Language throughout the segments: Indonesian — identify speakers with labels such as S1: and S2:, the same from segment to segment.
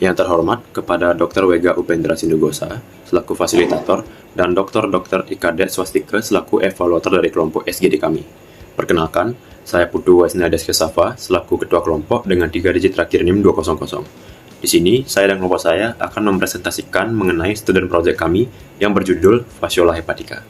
S1: Yang terhormat kepada Dr. Wega Upendra Sindugosa selaku fasilitator dan Dr. Ika Det Swastika selaku evaluator dari kelompok SGD kami. Perkenalkan, saya Putu Wasna Deskasafa selaku ketua kelompok dengan 3 digit terakhir NIM 200. Di sini, saya dan kelompok saya akan mempresentasikan mengenai student project kami yang berjudul Fasciola Hepatica.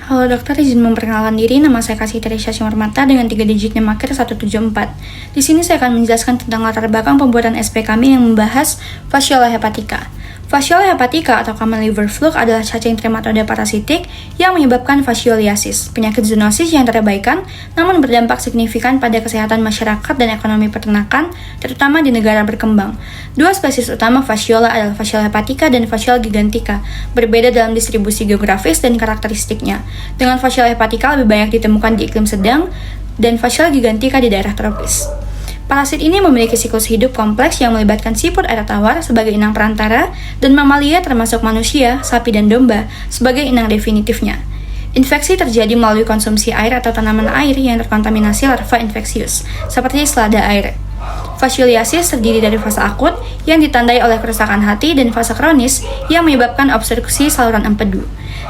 S2: Halo dokter, izin memperkenalkan diri. Nama saya Kasih Teresya Simarmata dengan 3 digit NIM akhir 174. Di sini saya akan menjelaskan tentang latar belakang pembuatan SP kami yang membahas Fasciola Hepatica. Fasciola hepatica atau common liver fluke adalah cacing trematoda parasitik yang menyebabkan fascioliasis, penyakit zoonosis yang terabaikan namun berdampak signifikan pada kesehatan masyarakat dan ekonomi peternakan, terutama di negara berkembang. Dua spesies utama Fasciola adalah Fasciola hepatica dan Fasciola gigantica, berbeda dalam distribusi geografis dan karakteristiknya. Dengan Fasciola hepatica lebih banyak ditemukan di iklim sedang dan Fasciola gigantica di daerah tropis. Parasit ini memiliki siklus hidup kompleks yang melibatkan siput air tawar sebagai inang perantara dan mamalia termasuk manusia, sapi, dan domba sebagai inang definitifnya. Infeksi terjadi melalui konsumsi air atau tanaman air yang terkontaminasi larva infeksius, seperti selada air. Fascioliasis terdiri dari fase akut yang ditandai oleh kerusakan hati dan fase kronis yang menyebabkan obstruksi saluran empedu.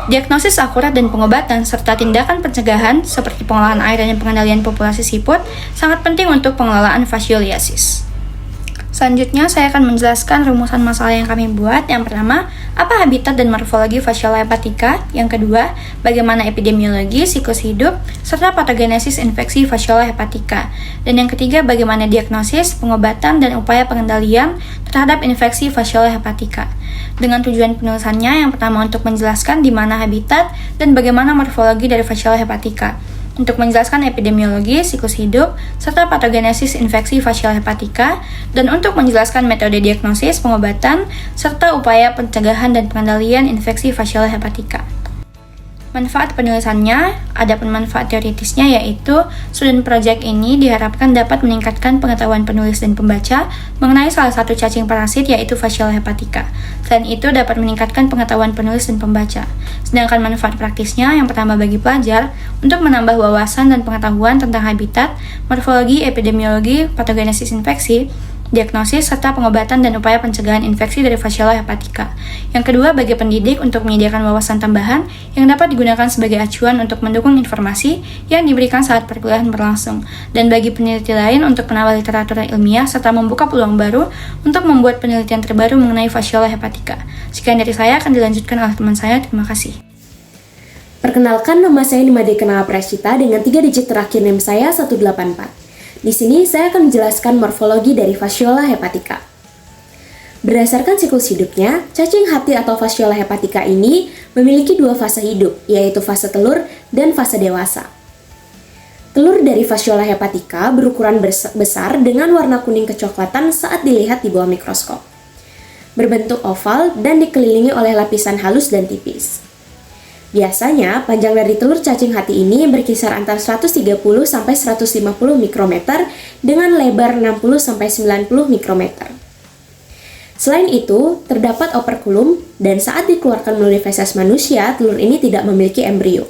S2: Diagnosis akurat dan pengobatan serta tindakan pencegahan seperti pengolahan air dan pengendalian populasi siput sangat penting untuk pengelolaan fascioliasis. Selanjutnya, saya akan menjelaskan rumusan masalah yang kami buat. Yang pertama, apa habitat dan morfologi Fasciola hepatica? Yang kedua, bagaimana epidemiologi, siklus hidup, serta patogenesis infeksi Fasciola hepatica. Dan yang ketiga, bagaimana diagnosis, pengobatan, dan upaya pengendalian terhadap infeksi Fasciola hepatica. Dengan tujuan penulisannya, yang pertama untuk menjelaskan di mana habitat dan bagaimana morfologi dari Fasciola hepatica. Untuk menjelaskan epidemiologi, siklus hidup, serta patogenesis infeksi Fasciola hepatica, dan untuk menjelaskan metode diagnosis, pengobatan, serta upaya pencegahan dan pengendalian infeksi Fasciola hepatica. Manfaat penulisannya, ada manfaat teoritisnya yaitu student project ini diharapkan dapat meningkatkan pengetahuan penulis dan pembaca mengenai salah satu cacing parasit yaitu Fasciola hepatica. Selain itu dapat meningkatkan pengetahuan penulis dan pembaca. Sedangkan manfaat praktisnya yang pertama bagi pelajar untuk menambah wawasan dan pengetahuan tentang habitat, morfologi, epidemiologi, patogenesis infeksi, diagnosis, serta pengobatan dan upaya pencegahan infeksi dari Fasciola hepatica. Yang kedua, bagi pendidik untuk menyediakan wawasan tambahan yang dapat digunakan sebagai acuan untuk mendukung informasi yang diberikan saat perkuliahan berlangsung. Dan bagi peneliti lain untuk menambah literatur ilmiah serta membuka peluang baru untuk membuat penelitian terbaru mengenai Fasciola hepatica. Sekian dari saya, akan dilanjutkan oleh teman saya. Terima kasih.
S3: Perkenalkan, nama saya Nimade Kenala Prascita dengan 3 digit terakhir NIM saya 184. Di sini saya akan menjelaskan morfologi dari Fasciola hepatica. Berdasarkan siklus hidupnya, cacing hati atau Fasciola hepatica ini memiliki 2 fase hidup, yaitu fase telur dan fase dewasa. Telur dari Fasciola hepatica berukuran besar dengan warna kuning kecoklatan saat dilihat di bawah mikroskop. Berbentuk oval dan dikelilingi oleh lapisan halus dan tipis. Biasanya, panjang dari telur cacing hati ini berkisar antara 130 sampai 150 mikrometer dengan lebar 60 sampai 90 mikrometer. Selain itu, terdapat operculum dan saat dikeluarkan melalui feses manusia, telur ini tidak memiliki embrio.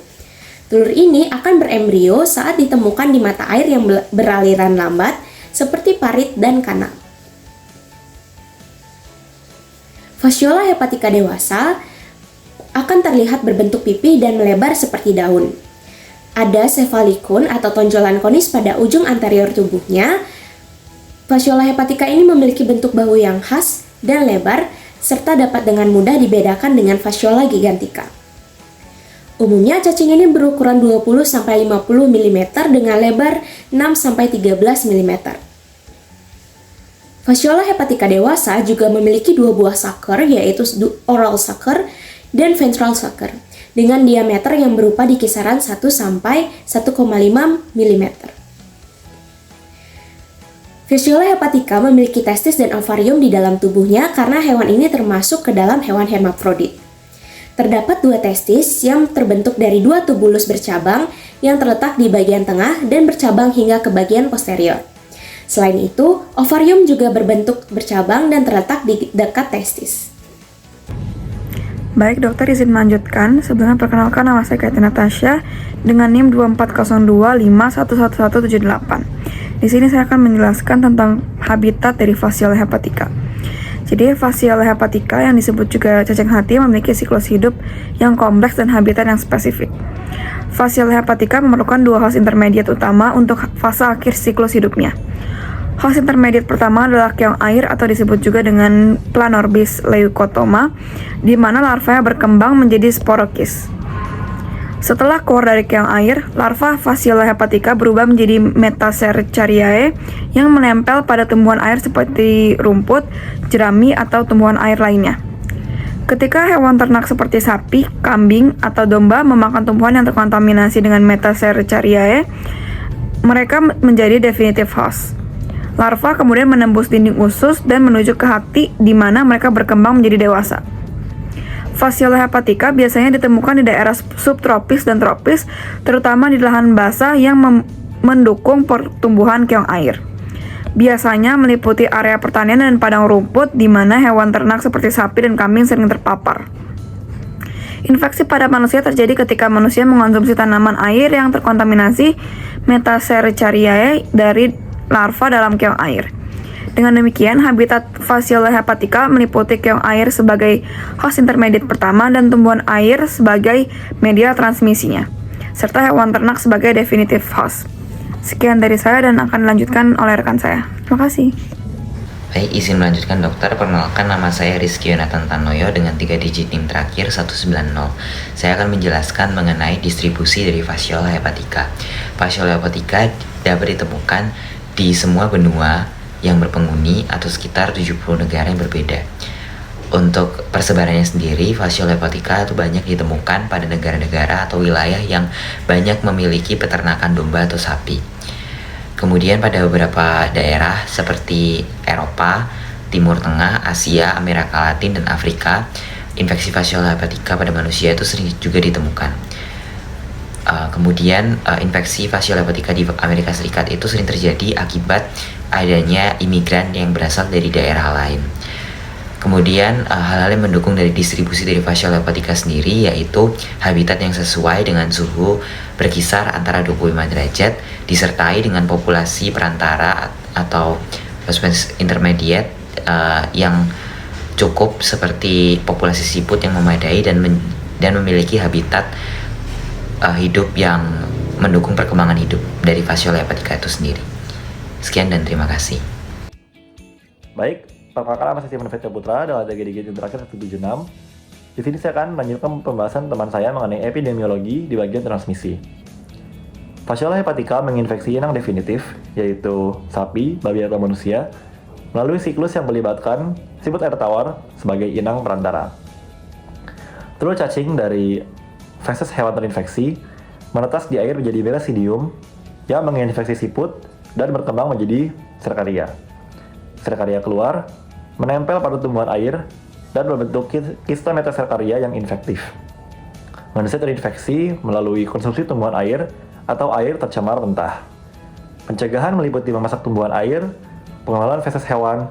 S3: Telur ini akan berembrio saat ditemukan di mata air yang beraliran lambat seperti parit dan kanal. Fasciola hepatica dewasa akan terlihat berbentuk pipih dan melebar seperti daun. Ada cefalikon atau tonjolan konis pada ujung anterior tubuhnya. Fasciola hepatica ini memiliki bentuk bahu yang khas dan lebar, serta dapat dengan mudah dibedakan dengan Fasciola gigantica. Umumnya cacing ini berukuran 20-50 mm dengan lebar 6-13 mm. Fasciola hepatica dewasa juga memiliki 2 buah sucker, yaitu oral sucker dan ventral sucker, dengan diameter yang berupa di kisaran 1 sampai 1,5 mm. Fasciola hepatica memiliki testis dan ovarium di dalam tubuhnya karena hewan ini termasuk ke dalam hewan hermafrodit. Terdapat 2 testis yang terbentuk dari 2 tubulus bercabang yang terletak di bagian tengah dan bercabang hingga ke bagian posterior. Selain itu, ovarium juga berbentuk bercabang dan terletak di dekat testis.
S4: Baik dokter, izin melanjutkan. Sebelumnya perkenalkan, nama saya Kaiti Natasha dengan NIM 2402511178. Di sini saya akan menjelaskan tentang habitat dari Fasciola hepatica. Jadi, Fasciola hepatica yang disebut juga cacing hati memiliki siklus hidup yang kompleks dan habitat yang spesifik. Fasciola hepatica memerlukan dua host intermediate utama untuk fase akhir siklus hidupnya. Host intermediate pertama adalah keong air atau disebut juga dengan Planorbis leucotoma, di mana larvanya berkembang menjadi sporokis. Setelah keluar dari keong air, larva Fasciola hepatica berubah menjadi Metacercariae yang menempel pada tumbuhan air seperti rumput, jerami, atau tumbuhan air lainnya. Ketika hewan ternak seperti sapi, kambing, atau domba memakan tumbuhan yang terkontaminasi dengan Metacercariae, mereka menjadi definitive host. Larva kemudian menembus dinding usus dan menuju ke hati di mana mereka berkembang menjadi dewasa. Fasciola hepatica biasanya ditemukan di daerah subtropis dan tropis, terutama di lahan basah yang mendukung pertumbuhan keong air. Biasanya meliputi area pertanian dan padang rumput di mana hewan ternak seperti sapi dan kambing sering terpapar. Infeksi pada manusia terjadi ketika manusia mengonsumsi tanaman air yang terkontaminasi Metacercariae dari larva dalam keong air. Dengan demikian, habitat Fasciola hepatica meliputi keong air sebagai host intermediate pertama dan tumbuhan air sebagai media transmisinya, serta hewan ternak sebagai definitive host. Sekian dari saya dan akan dilanjutkan oleh rekan saya. Terima kasih.
S5: Baik, izin melanjutkan dokter. Perkenalkan, nama saya Rizky Yonatan Tanoyo dengan 3 digit NIM terakhir 190. Saya akan menjelaskan mengenai distribusi dari Fasciola hepatica. Fasciola hepatica dapat ditemukan di semua benua yang berpenghuni atau sekitar 70 negara yang berbeda. Untuk persebarannya sendiri, Fasciola hepatica itu banyak ditemukan pada negara-negara atau wilayah yang banyak memiliki peternakan domba atau sapi. Kemudian pada beberapa daerah seperti Eropa, Timur Tengah, Asia, Amerika Latin, dan Afrika, infeksi Fasciola hepatica pada manusia itu sering juga ditemukan. Kemudian infeksi Fasciola hepatica di Amerika Serikat itu sering terjadi akibat adanya imigran yang berasal dari daerah lain. Kemudian hal-hal yang mendukung dari distribusi dari Fasciola hepatica sendiri yaitu habitat yang sesuai dengan suhu berkisar antara 25 derajat disertai dengan populasi perantara atau intermediate yang cukup seperti populasi siput yang memadai dan memiliki habitat hidup yang mendukung perkembangan hidup dari Fasciola hepatica itu sendiri. Sekian dan terima kasih.
S6: Baik, perkenalkan nama saya Simon Fetya Putra dalam digit yang terakhir 176. Di sini saya akan melanjutkan pembahasan teman saya mengenai epidemiologi di bagian transmisi. Fasciola hepatica menginfeksi inang definitif, yaitu sapi, babi atau manusia, melalui siklus yang melibatkan siput air tawar sebagai inang perantara. Telur cacing dari feses hewan terinfeksi menetas di air menjadi Melasidium yang menginfeksi siput dan berkembang menjadi Cercaria. Cercaria keluar, menempel pada tumbuhan air dan membentuk kista Metacercaria yang infektif. Manusia terinfeksi melalui konsumsi tumbuhan air atau air tercemar mentah. Pencegahan meliputi memasak tumbuhan air, pengelolaan feses hewan,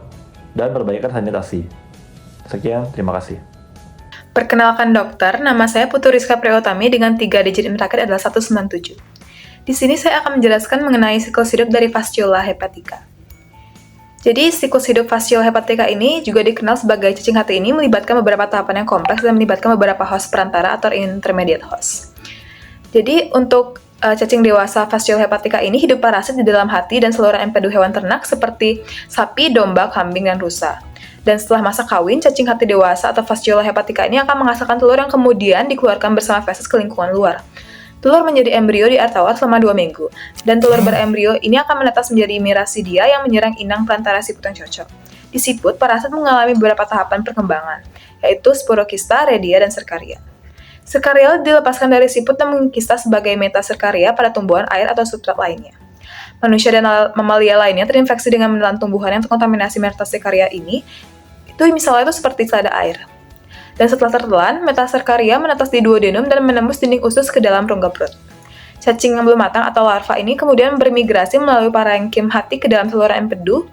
S6: dan perbaikan sanitasi. Sekian, terima kasih.
S7: Perkenalkan dokter, nama saya Putu Rizka Priyotami dengan 3 digit NIM terakhir adalah 197. Di sini saya akan menjelaskan mengenai siklus hidup dari Fasciola hepatica. Jadi, siklus hidup Fasciola hepatica ini juga dikenal sebagai cacing hati ini melibatkan beberapa tahapan yang kompleks dan melibatkan beberapa host perantara atau intermediate host. Jadi, untuk cacing dewasa Fasciola hepatica ini hidup parasit di dalam hati dan saluran empedu hewan ternak seperti sapi, domba, kambing, dan rusa. Dan setelah masa kawin, cacing hati dewasa atau Fasciola hepatica ini akan menghasilkan telur yang kemudian dikeluarkan bersama feses ke lingkungan luar. Telur menjadi embrio di air tawar selama 2 minggu, dan telur berembrio ini akan menetas menjadi Mirasidia yang menyerang inang perantara siput yang cocok. Di siput, parasit mengalami beberapa tahapan perkembangan, yaitu Sporokista, Redia, dan Cercaria. Cercaria dilepaskan dari siput dan mengkista sebagai Metacercaria pada tumbuhan air atau substrat lainnya. Manusia dan mamalia lainnya terinfeksi dengan menelan tumbuhan yang terkontaminasi Metacercaria ini, itu misalnya itu seperti selada air. Dan setelah tertelan, Metacercaria menetas di duodenum dan menembus dinding usus ke dalam rongga perut. Cacing yang belum matang atau larva ini kemudian bermigrasi melalui parenkim hati ke dalam saluran empedu,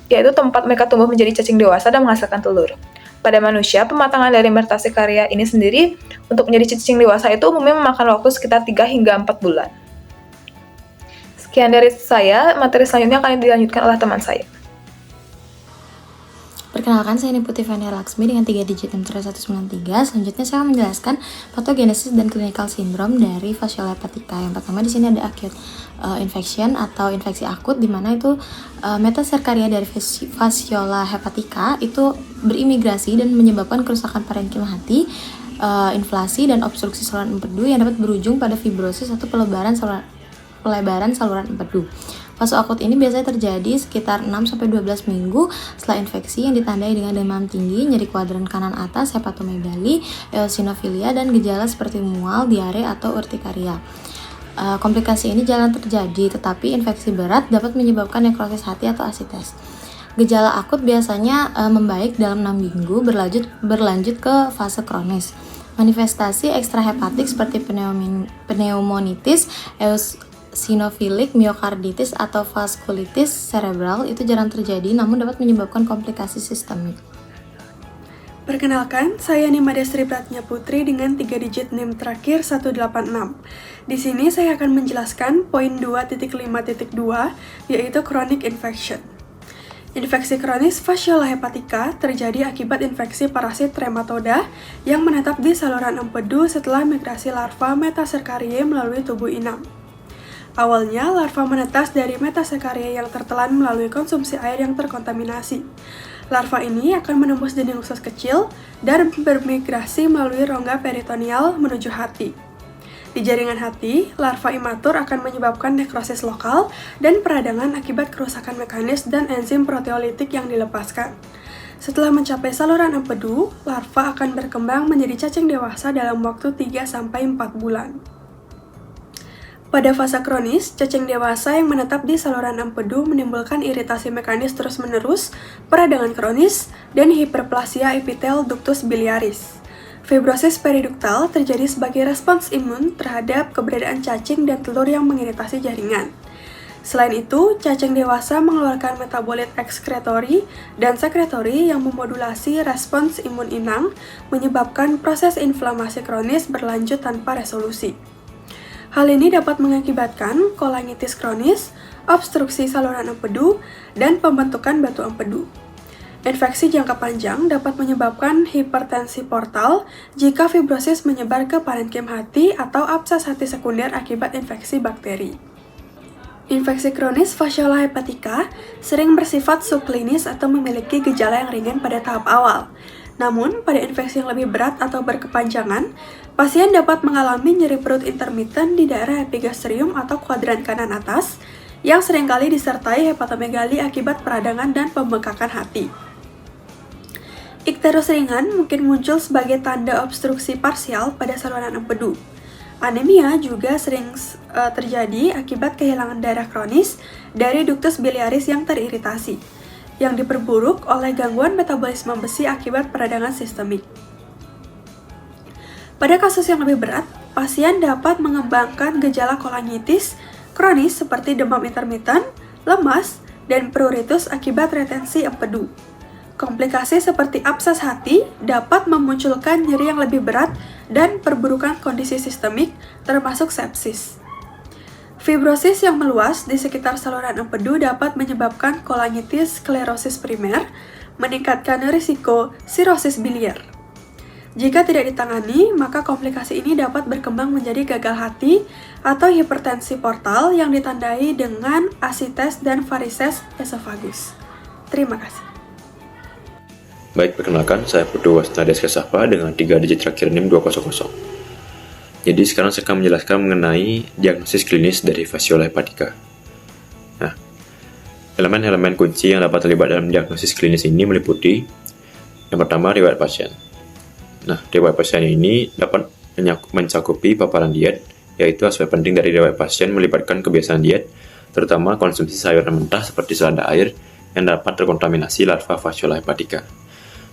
S7: yaitu tempat mereka tumbuh menjadi cacing dewasa dan menghasilkan telur. Pada manusia, pematangan dari Metacercaria ini sendiri untuk menjadi cacing dewasa itu umumnya memakan waktu sekitar 3 hingga 4 bulan. Sekian dari saya, materi selanjutnya akan dilanjutkan oleh teman saya.
S2: Perkenalkan, saya Niputi Fania Laksmi dengan 3 digit NEMTRA 193. Selanjutnya saya akan menjelaskan patogenesis dan clinical syndrome dari fasciole hepatica. Yang pertama di sini ada acute infection atau infeksi akut, di mana itu metaserkaria dari fasciola hepatica itu berimigrasi dan menyebabkan kerusakan parenkim hati, inflasi dan obstruksi saluran empedu yang dapat berujung pada fibrosis atau pelebaran saluran empedu. Fase akut ini biasanya terjadi sekitar 6-12 minggu setelah infeksi yang ditandai dengan demam tinggi, nyeri kuadran kanan atas, hepatomegali, eosinofilia, dan gejala seperti mual, diare, atau urtikaria. Komplikasi ini jarang terjadi, tetapi infeksi berat dapat menyebabkan nekrosis hati atau asites. Gejala akut biasanya membaik dalam 6 minggu, berlanjut ke fase kronis. Manifestasi ekstrahepatik seperti pneumonitis, eosinofilik, miokarditis, atau vaskulitis cerebral itu jarang terjadi, namun dapat menyebabkan komplikasi sistemik.
S8: Perkenalkan, saya Nima Destri Pratnya Putri dengan 3 digit NIM terakhir 186. Di sini saya akan menjelaskan poin 2.5.2, yaitu chronic infection. Infeksi kronis fasciola hepatica terjadi akibat infeksi parasit Trematoda yang menetap di saluran empedu setelah migrasi larva Metaserkariae melalui tubuh inang. Awalnya, larva menetas dari Metaserkariae yang tertelan melalui konsumsi air yang terkontaminasi. Larva ini akan menembus dinding usus kecil dan bermigrasi melalui rongga peritoneal menuju hati. Di jaringan hati, larva imatur akan menyebabkan nekrosis lokal dan peradangan akibat kerusakan mekanis dan enzim proteolitik yang dilepaskan. Setelah mencapai saluran empedu, larva akan berkembang menjadi cacing dewasa dalam waktu 3-4 bulan. Pada fase kronis, cacing dewasa yang menetap di saluran empedu menimbulkan iritasi mekanis terus-menerus, peradangan kronis, dan hiperplasia epitel ductus biliaris. Fibrosis periduktal terjadi sebagai respons imun terhadap keberadaan cacing dan telur yang mengiritasi jaringan. Selain itu, cacing dewasa mengeluarkan metabolit ekskretori dan sekretori yang memodulasi respons imun inang, menyebabkan proses inflamasi kronis berlanjut tanpa resolusi. Hal ini dapat mengakibatkan kolangitis kronis, obstruksi saluran empedu, dan pembentukan batu empedu. Infeksi jangka panjang dapat menyebabkan hipertensi portal jika fibrosis menyebar ke parenkim hati atau abses hati sekunder akibat infeksi bakteri. Infeksi kronis fasciola hepatica sering bersifat subklinis atau memiliki gejala yang ringan pada tahap awal. Namun, pada infeksi yang lebih berat atau berkepanjangan, pasien dapat mengalami nyeri perut intermiten di daerah epigastrium atau kuadran kanan atas, yang seringkali disertai hepatomegali akibat peradangan dan pembengkakan hati. Ikterus ringan mungkin muncul sebagai tanda obstruksi parsial pada saluran empedu. Anemia juga sering terjadi akibat kehilangan darah kronis dari ductus biliaris yang teriritasi, yang diperburuk oleh gangguan metabolisme besi akibat peradangan sistemik. Pada kasus yang lebih berat, pasien dapat mengembangkan gejala kolangitis kronis seperti demam intermiten, lemas, dan pruritus akibat retensi empedu. Komplikasi seperti abses hati dapat memunculkan nyeri yang lebih berat dan perburukan kondisi sistemik, termasuk sepsis. Fibrosis yang meluas di sekitar saluran empedu dapat menyebabkan kolangitis sklerosis primer, meningkatkan risiko sirosis biliar. Jika tidak ditangani, maka komplikasi ini dapat berkembang menjadi gagal hati atau hipertensi portal yang ditandai dengan asites dan varises esofagus. Terima kasih.
S1: Baik, perkenalkan, saya Putu Wasna Deska Safa dengan 3 digit terakhir NIM 200. Jadi sekarang saya akan menjelaskan mengenai diagnosis klinis dari fasciola hepatica. Nah, elemen-elemen kunci yang dapat terlibat dalam diagnosis klinis ini meliputi yang pertama, riwayat pasien. Nah, riwayat pasien ini dapat mencakupi paparan diet, yaitu aspek penting dari riwayat pasien melibatkan kebiasaan diet, terutama konsumsi sayuran mentah seperti selada air yang dapat terkontaminasi larva fasciola hepatica.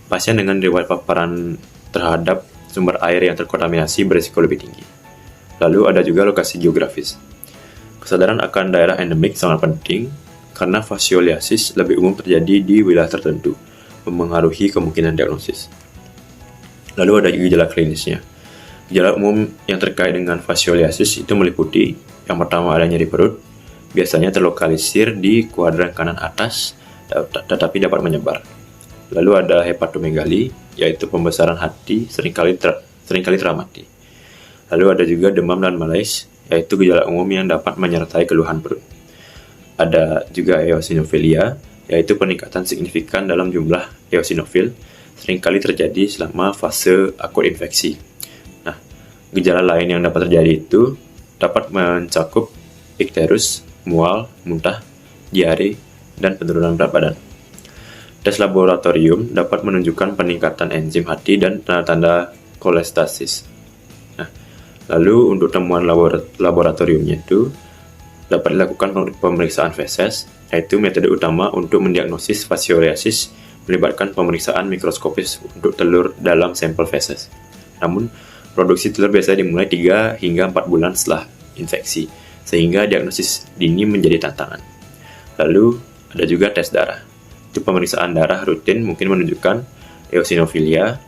S1: Pasien dengan riwayat paparan terhadap sumber air yang terkontaminasi berisiko lebih tinggi. Lalu ada juga lokasi geografis. Kesadaran akan daerah endemik sangat penting karena fascioliasis lebih umum terjadi di wilayah tertentu, memengaruhi kemungkinan diagnosis. Lalu ada gejala klinisnya. Gejala umum yang terkait dengan fascioliasis itu meliputi yang pertama ada nyeri perut, biasanya terlokalisir di kuadran kanan atas, tetapi dapat menyebar. Lalu ada hepatomegali, yaitu pembesaran hati seringkali teramati. Lalu ada juga demam dan malaise, yaitu gejala umum yang dapat menyertai keluhan perut. Ada juga eosinofilia, yaitu peningkatan signifikan dalam jumlah eosinofil, seringkali terjadi selama fase akut infeksi. Nah, gejala lain yang dapat terjadi itu dapat mencakup ikterus, mual, muntah, diare, dan penurunan berat badan. Tes laboratorium dapat menunjukkan peningkatan enzim hati dan tanda-tanda kolestasis. Nah, lalu untuk temuan laboratoriumnya itu dapat dilakukan pemeriksaan feses, yaitu metode utama untuk mendiagnosis fasciolasis melibatkan pemeriksaan mikroskopis untuk telur dalam sampel feses. Namun, produksi telur biasanya dimulai 3 hingga 4 bulan setelah infeksi, sehingga diagnosis dini menjadi tantangan. Lalu, ada juga tes darah. Itu pemeriksaan darah rutin mungkin menunjukkan eosinofilia,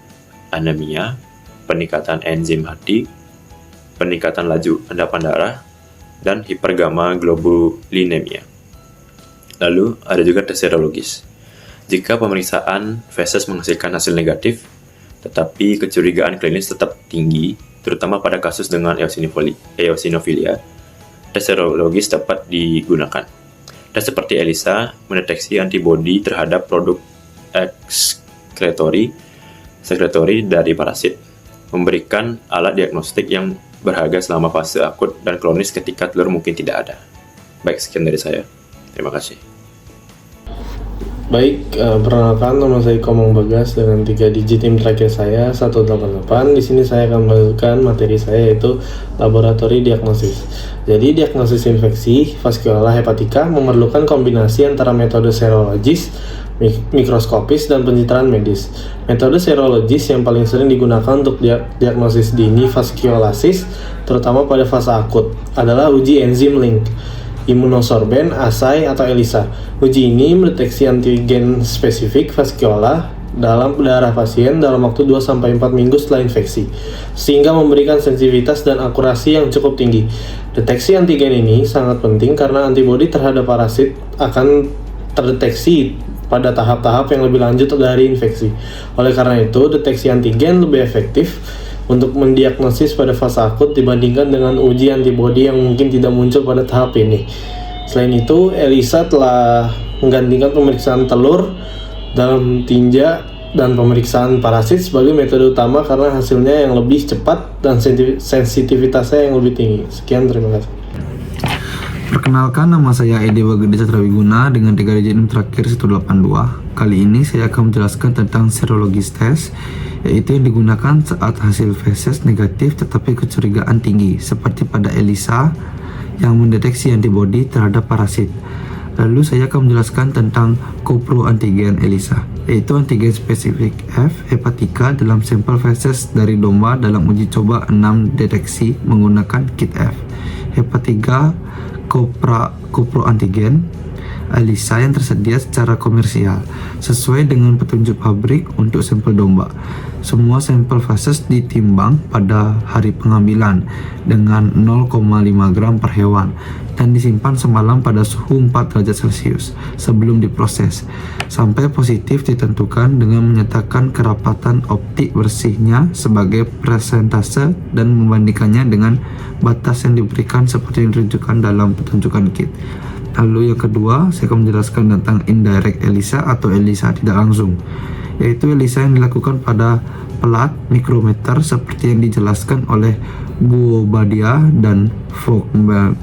S1: anemia, peningkatan enzim hati, peningkatan laju endapan darah, dan hipergamma-globulinemia. Lalu, ada juga tes serologis. Jika pemeriksaan feses menghasilkan hasil negatif, tetapi kecurigaan klinis tetap tinggi, terutama pada kasus dengan eosinofilia, tes serologis dapat digunakan. Tes seperti ELISA mendeteksi antibodi terhadap produk sekretori dari parasit, memberikan alat diagnostik yang berharga selama fase akut dan kronis ketika telur mungkin tidak ada. Baik, sekian dari saya. Terima kasih.
S9: Baik, perkenalkan nama saya Komong Bagas dengan 3 digit NIM terakhir saya 188. Di sini saya akan membagikan materi saya yaitu laboratori diagnosis. Jadi diagnosis infeksi Fasciola hepatica memerlukan kombinasi antara metode serologis, mikroskopis, dan pencitraan medis. Metode serologis yang paling sering digunakan untuk diagnosis dini fasciolasis, terutama pada fase akut, adalah uji enzim link, imunosorben, assay, atau ELISA. Uji ini mendeteksi antigen spesifik fasciola dalam darah pasien dalam waktu 2-4 minggu setelah infeksi, sehingga memberikan sensitivitas dan akurasi yang cukup tinggi. Deteksi antigen ini sangat penting karena antibodi terhadap parasit akan terdeteksi pada tahap-tahap yang lebih lanjut dari infeksi. Oleh karena itu, deteksi antigen lebih efektif untuk mendiagnosis pada fase akut dibandingkan dengan uji antibodi yang mungkin tidak muncul pada tahap ini. Selain itu, ELISA telah menggantikan pemeriksaan telur dalam tinja dan pemeriksaan parasit sebagai metode utama karena hasilnya yang lebih cepat dan sensitivitasnya yang lebih tinggi. Sekian, terima kasih.
S10: Perkenalkan, nama saya Ede Bagede Satrawiguna dengan 3 digit NIM terakhir 182. Kali ini saya akan menjelaskan tentang serologis test, yaitu yang digunakan saat hasil feses negatif tetapi kecurigaan tinggi, seperti pada ELISA yang mendeteksi antibodi terhadap parasit. Lalu saya akan menjelaskan tentang koproantigen ELISA, yaitu antigen spesifik F hepatica dalam sampel feses dari domba dalam uji coba 6 deteksi menggunakan kit F. Hepatica koproantigen ELISA yang tersedia secara komersial sesuai dengan petunjuk pabrik untuk sampel domba. Semua sampel feses ditimbang pada hari pengambilan dengan 0,5 gram per hewan dan disimpan semalam pada suhu 4 derajat Celcius sebelum diproses. Sampai positif ditentukan dengan menyatakan kerapatan optik bersihnya sebagai persentase dan membandingkannya dengan batas yang diberikan seperti yang ditunjukkan dalam petunjukan kit. Lalu yang kedua, saya akan menjelaskan tentang indirect ELISA atau ELISA tidak langsung, yaitu ELISA yang dilakukan pada pelat mikrometer seperti yang dijelaskan oleh Buobadia dan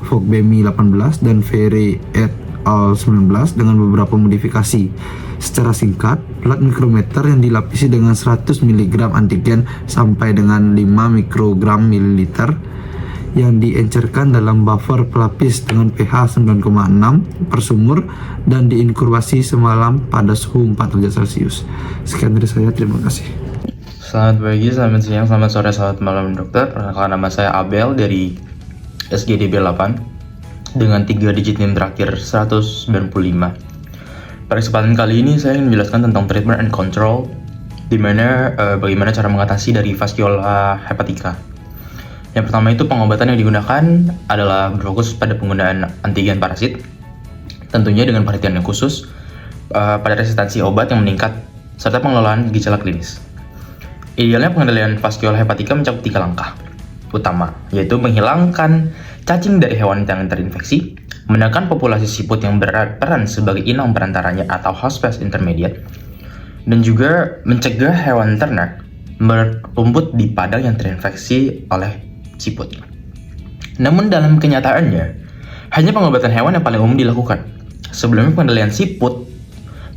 S10: Fogbemi 18 dan Ferry et al 19 dengan beberapa modifikasi. Secara singkat, pelat mikrometer yang dilapisi dengan 100 mg antigen sampai dengan 5 mikrogram mililiter yang diencerkan dalam buffer pelapis dengan pH 9,6 per sumur dan diinkubasi semalam pada suhu 4 derajat Celcius. Sekian dari saya, terima kasih.
S11: Selamat pagi, selamat siang, selamat sore, selamat malam dokter. Perkenalkan, nama saya Abel dari SGDB 8 dengan 3 digit NIM terakhir 195. Pada kesempatan kali ini saya ingin menjelaskan tentang treatment and control, di mana bagaimana cara mengatasi dari Fasciola hepatica. Yang pertama itu pengobatan yang digunakan adalah berfokus pada penggunaan antigen parasit, tentunya dengan perhatian yang khusus pada resistensi obat yang meningkat, serta pengelolaan gejala klinis. Idealnya pengendalian vaskular hepatika mencakup 3 langkah utama, yaitu menghilangkan cacing dari hewan yang terinfeksi, menekan populasi siput yang berperan sebagai inang perantaranya atau host pest intermediate, dan juga mencegah hewan ternak berumput di padang yang terinfeksi oleh siput. Namun dalam kenyataannya, hanya pengobatan hewan yang paling umum dilakukan. Sebelumnya pengendalian siput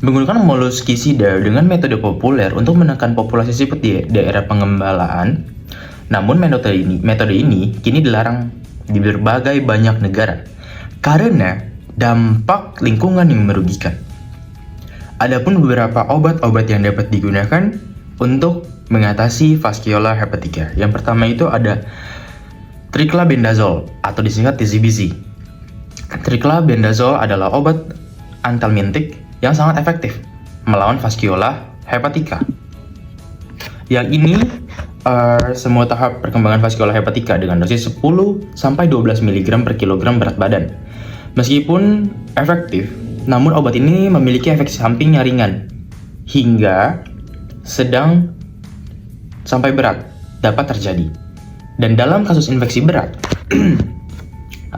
S11: menggunakan moluskisida dengan metode populer untuk menekan populasi siput di daerah pengembalaan. Namun metode ini kini dilarang di berbagai banyak negara karena dampak lingkungan yang merugikan. Adapun beberapa obat-obat yang dapat digunakan untuk mengatasi vaskular hepatika. Yang pertama itu ada triclabendazole atau disingkat TZBZ. Triclabendazole adalah obat antihelmintik yang sangat efektif melawan vaskular hepatika. Yang ini semua tahap perkembangan vaskular hepatika dengan dosis 10-12 mg per kilogram berat badan. Meskipun efektif, namun obat ini memiliki efek samping yang ringan hingga sedang sampai berat dapat terjadi. Dan dalam kasus infeksi berat,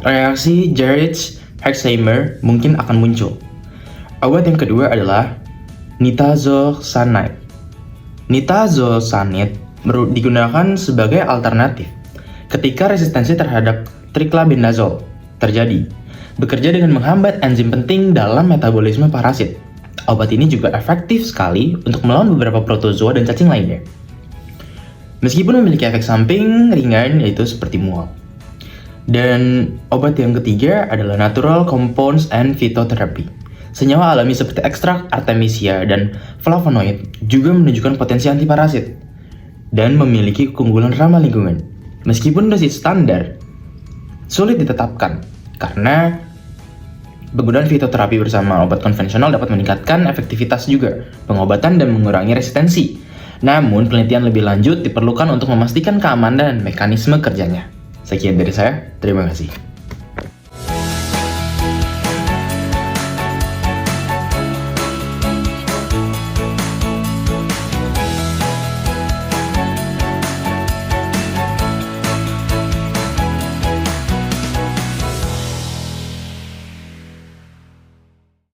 S11: reaksi Jarich-Herxheimer mungkin akan muncul. Obat yang kedua adalah nitazoxanide. Nitazoxanide digunakan sebagai alternatif ketika resistensi terhadap triclabendazole terjadi, bekerja dengan menghambat enzim penting dalam metabolisme parasit. Obat ini juga efektif sekali untuk melawan beberapa protozoa dan cacing lainnya. Meskipun memiliki efek samping ringan yaitu seperti mual. Dan obat yang ketiga adalah natural compounds and phytotherapy. Senyawa alami seperti ekstrak artemisia dan flavonoid juga menunjukkan potensi antiparasit dan memiliki keunggulan ramah lingkungan. Meskipun dosis standar sulit ditetapkan karena penggunaan fitoterapi bersama obat konvensional dapat meningkatkan efektivitas juga pengobatan dan mengurangi resistensi. Namun penelitian lebih lanjut diperlukan untuk memastikan keamanan dan mekanisme kerjanya. Sekian dari saya, terima kasih.